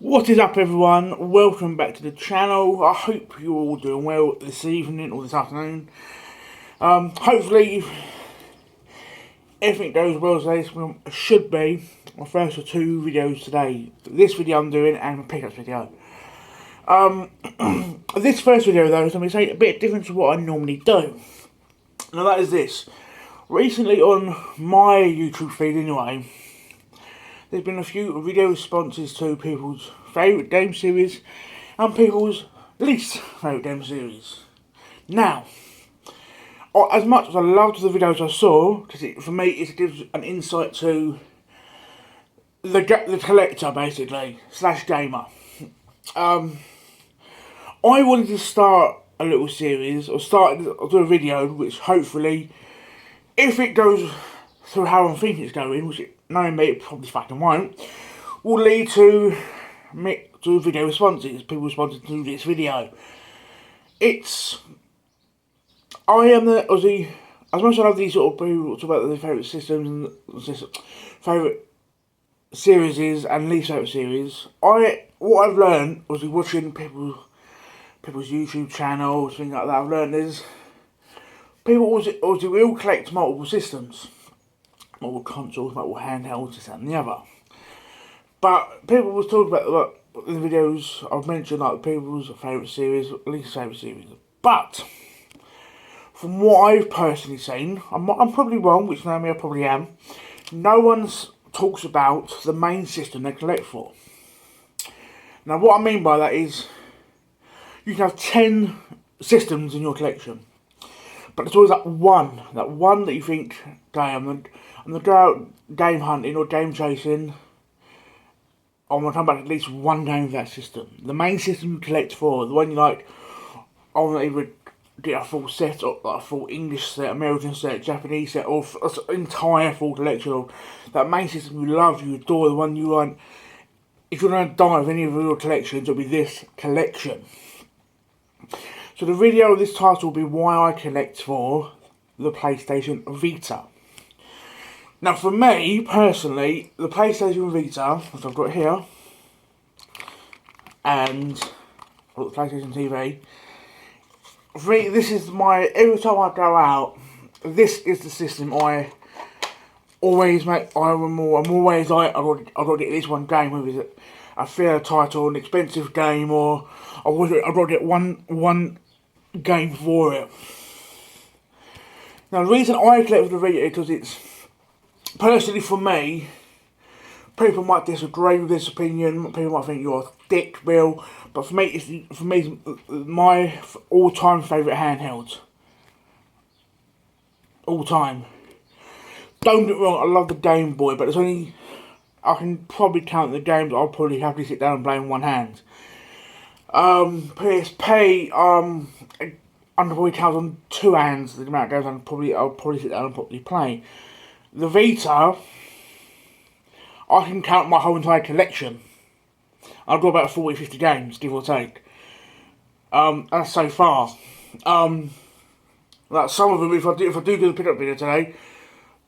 What is up, everyone? Welcome back to the channel. I hope you're all doing well this evening or this afternoon. Hopefully everything goes well today. This should be my first of two videos today. This video I'm doing and my pickups video. This first video though is going to be a bit different to what I normally do. Now that is this. Recently on my YouTube feed anyway, there's been a few video responses to people's favourite game series and people's least favourite game series. Now, as much as I loved the videos I saw, because for me it gives an insight to the collector basically, slash gamer. I wanted to start a little series, or do a video which hopefully, if it goes through how I'm thinking it's going, which knowing me, it probably fucking won't, will lead to video responses, people responding to this video. As much as I love these sort of people talk about their favourite systems and favourite series and least favourite series, what I've learned was watching people's YouTube channels, things like that. I've learned is people we all collect multiple systems, multiple consoles, multiple handhelds, this and the other. But people was talking about in the videos I've mentioned, like people's favourite series, least favourite series. But from what I've personally seen, I'm probably wrong, which now I probably am. No one talks about the main system they collect for. Now, what I mean by that is you can have 10 systems in your collection, but there's always that one that you think, damn, I'm gonna go out game hunting or game chasing. I'm going to come back at least one game of that system. The main system you collect for, the one you like, I want to either get a full set, or like a full English set, American set, Japanese set, or an entire full collection of that main system you love, you adore, the one you want. If you're going to die with any of your collections, it'll be this collection. So the video of this title will be why I collect for the PlayStation Vita. Now, for me, personally, the PlayStation Vita, which I've got here, and the PlayStation TV, for me, this is every time I go out, this is the system I always make. I'm always like, I've got to get this one game, whether it's a fair title, an expensive game, or I've got to get one game for it. Now, the reason I collect with the Vita is because it's, personally for me, people might disagree with this opinion, people might think you're a dick, Bill, but for me, it's my all-time favourite handheld. All time. Don't get me wrong, I love the Game Boy, but I can probably count the games I'll probably happily sit down and play in one hand. PSP, I can probably count on two hands the amount of games I'll probably sit down and probably play. The Vita, I can count my whole entire collection. I've got about 40-50 games, give or take. That's so far. Like some of them, if I do the pickup video today,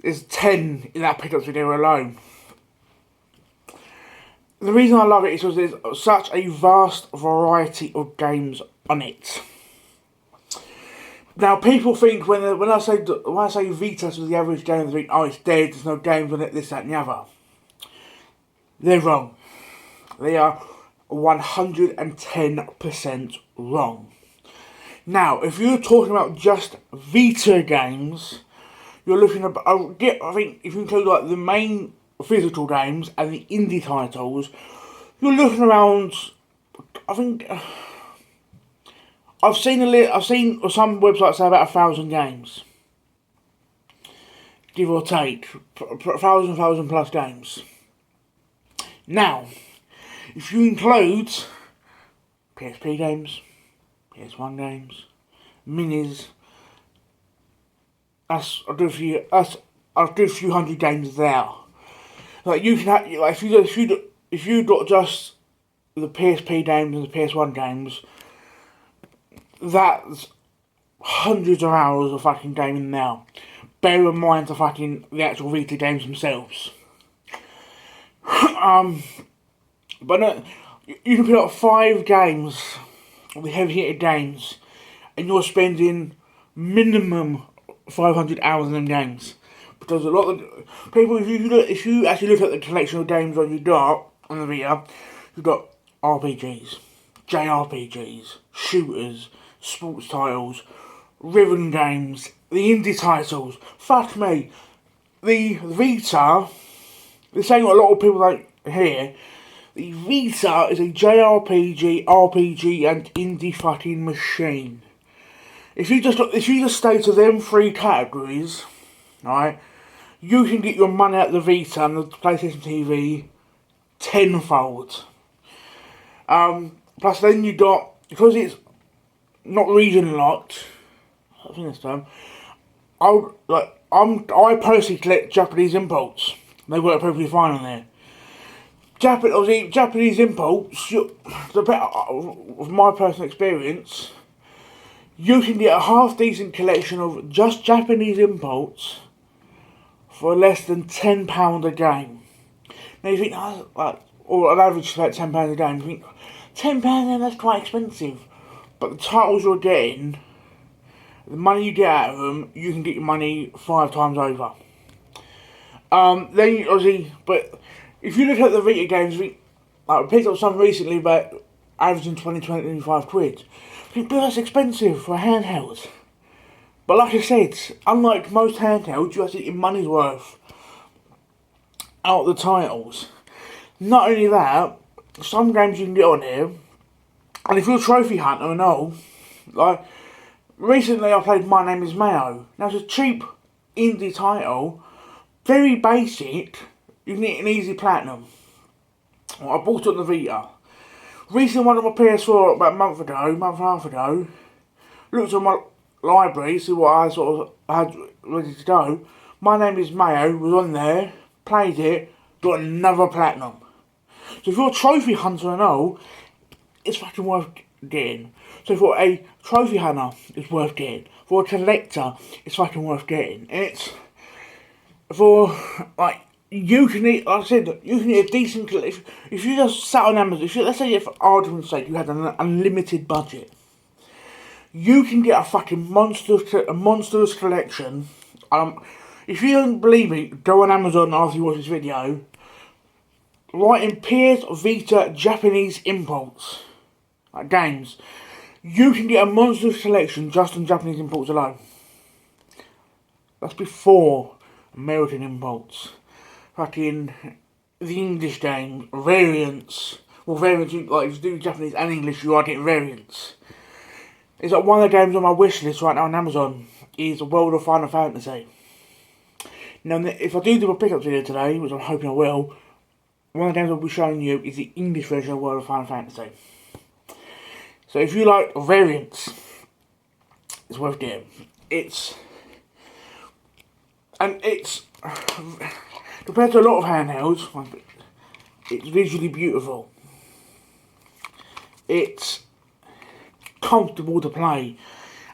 there's 10 in that pickup video alone. The reason I love it is because there's such a vast variety of games on it. Now, people think when I say Vita to the average gamer, they think, oh, it's dead, there's no games on it, this, that and the other. They're wrong. They are 110% wrong. Now, if you're talking about just Vita games, you're looking at, I think if you include like the main physical games and the indie titles, you're looking around, I think, I've seen some websites say about 1,000 games, give or take, 1,000 plus games. Now, if you include PSP games, PS1 games, minis, I'll do a few hundred games there. Like you can have, like if you got just the PSP games and the PS1 games, that's hundreds of hours of fucking gaming now. Bear in mind the actual Vita games themselves. But no, You can pick up 5 games, the heavy-hitter games, and you're spending minimum 500 hours in them games. Because a lot of people, if you actually look at the collection of games on your got on the Vita, you've got RPGs, JRPGs, shooters, sports titles, rhythm games, the indie titles. Fuck me, the Vita. This ain't what a lot of people don't hear. The Vita is a JRPG, RPG, and indie fucking machine. If you just stay to them 3 categories, right, you can get your money out of the Vita and the PlayStation TV tenfold. Plus then you got, because it's not region locked, I think this time, I personally collect Japanese imports. They work perfectly fine on there. Japanese imports, of my personal experience, you can get a half decent collection of just Japanese imports for less than £10 a game. Now you think, or an average is about £10 a game. You think, £10 then, that's quite expensive. But the titles you're getting, the money you get out of them, you can get your money 5 times over. Then obviously, but if you look at the Vita games, I picked up some recently about averaging 25 quid. I think, but that's expensive for a handheld. But like I said, unlike most handhelds, you actually get your money's worth out of the titles. Not only that, some games you can get on here, and if you're a trophy hunter and all, like, recently I played My Name is Mayo. Now it's a cheap indie title, very basic, you can get an easy platinum. Well, I bought it on the Vita. Recently went on my PS4 about a month and a half ago, looked at my library, see what I sort of had ready to go. My Name is Mayo was on there, played it, got another platinum. So if you're a trophy hunter and all, it's fucking worth getting. So for a trophy hunter, it's worth getting. For a collector, it's fucking worth getting. And it's for, like, you can eat, like I said, you can get a decent collection. If you just sat on Amazon, let's say for argument's sake, you had an unlimited budget, you can get a fucking monstrous collection. If you don't believe me, go on Amazon after you watch this video. Write in PS Vita Japanese imports, like games. You can get a monstrous collection just on Japanese imports alone. That's before American imports. Fucking the English game, variants. Well, variants, like if you do Japanese and English, you are getting variants. It's like one of the games on my wish list right now on Amazon is World of Final Fantasy. Now, if I do a pickup video today, which I'm hoping I will, one of the games I'll be showing you is the English version of World of Final Fantasy. So if you like variants, it's worth getting. It's compared to a lot of handhelds, it's visually beautiful. It's comfortable to play,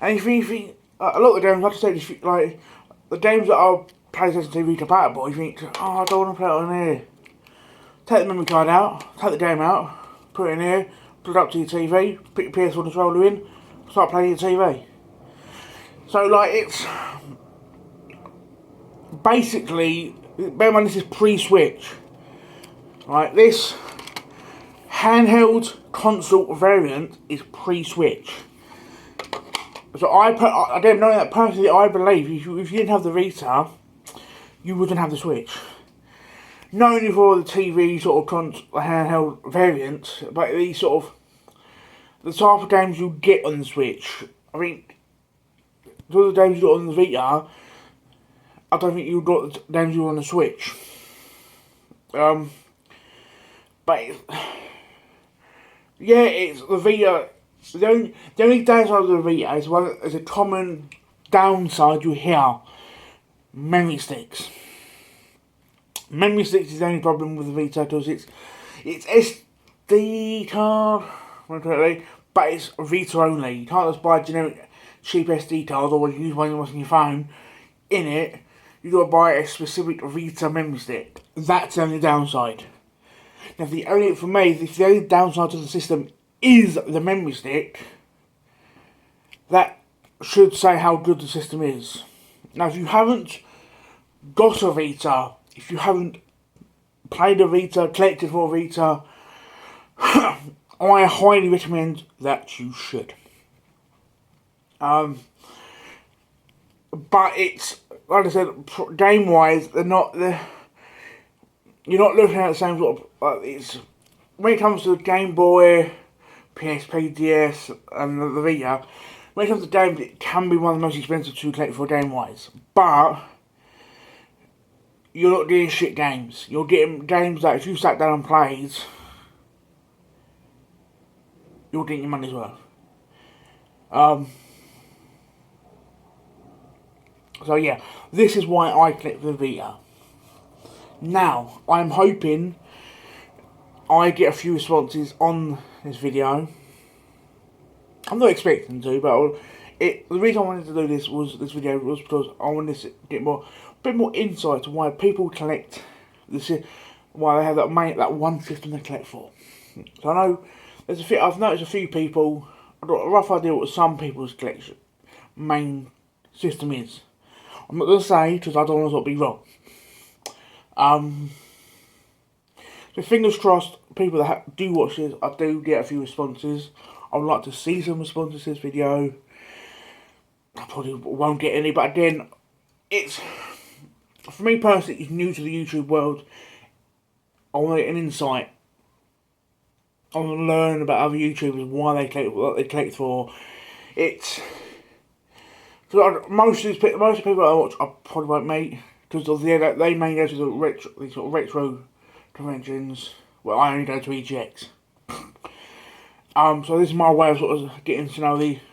and if you think a lot of the games, like I said, like the games that are PlayStation TV compatible, you think, oh, I don't want to play it on here. Take the memory card out, take the game out, put it in here, plug it up to your TV, put your PS4 controller in, start playing your TV. So like it's basically, bear in mind this is pre-Switch. Right, this handheld console variant is pre-Switch. So I don't know that personally. I believe if you didn't have the Vita, you wouldn't have the Switch. Not only for the TV sort of handheld variant, but the sort of the type of games you get on the Switch. I mean, all the games you got on the Vita, I don't think you got the games you got on the Switch. But yeah, it's the Vita. The only downside of the Vita is a common downside you hear: memory sticks. Memory sticks is the only problem with the Vita because it's SD card, but it's Vita only. You can't just buy a generic cheap SD card or use one on your phone. In it, you got to buy a specific Vita memory stick. That's the only downside. Now, for me, if the only downside to the system is the memory stick, that should say how good the system is. Now, if you haven't got a Vita, if you haven't played a Vita, collected for a Vita, I highly recommend that you should. But it's, like I said, game-wise, you're not looking at the same sort of, it's, when it comes to the Game Boy, PSP, DS, and the Vita, when it comes to games, it can be one of the most expensive to collect for game-wise. But you're not getting shit games. You're getting games that if you sat down and played, you're getting your money's worth. So yeah, this is why I collect the Vita. Now, I'm hoping I get a few responses on this video. I'm not expecting to, but the reason I wanted to do this video was because I wanted to get a bit more insight to why people collect this, why they have that one system they collect for. So I know I've noticed a few people. I've got a rough idea what some people's collection main system is. I'm not going to say because I don't want to be wrong. So fingers crossed, people that do watch this, I do get a few responses. I would like to see some responses to this video. I probably won't get any, but again, for me personally, it's new to the YouTube world. I want to get an insight. I want to learn about other YouTubers, why they collect, what they collect for. Most of the people I watch, I probably won't meet, because they mainly go to these sort of retro conventions. Well, I only go to EGX. So this is my way of sort of getting to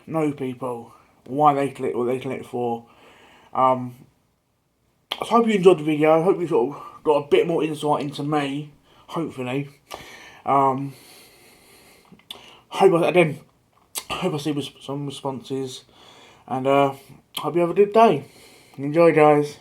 know people, why they collect, what they collect for. I hope you enjoyed the video. I hope you sort of got a bit more insight into me. Hopefully, hope I see some responses, and hope you have a good day. Enjoy, guys.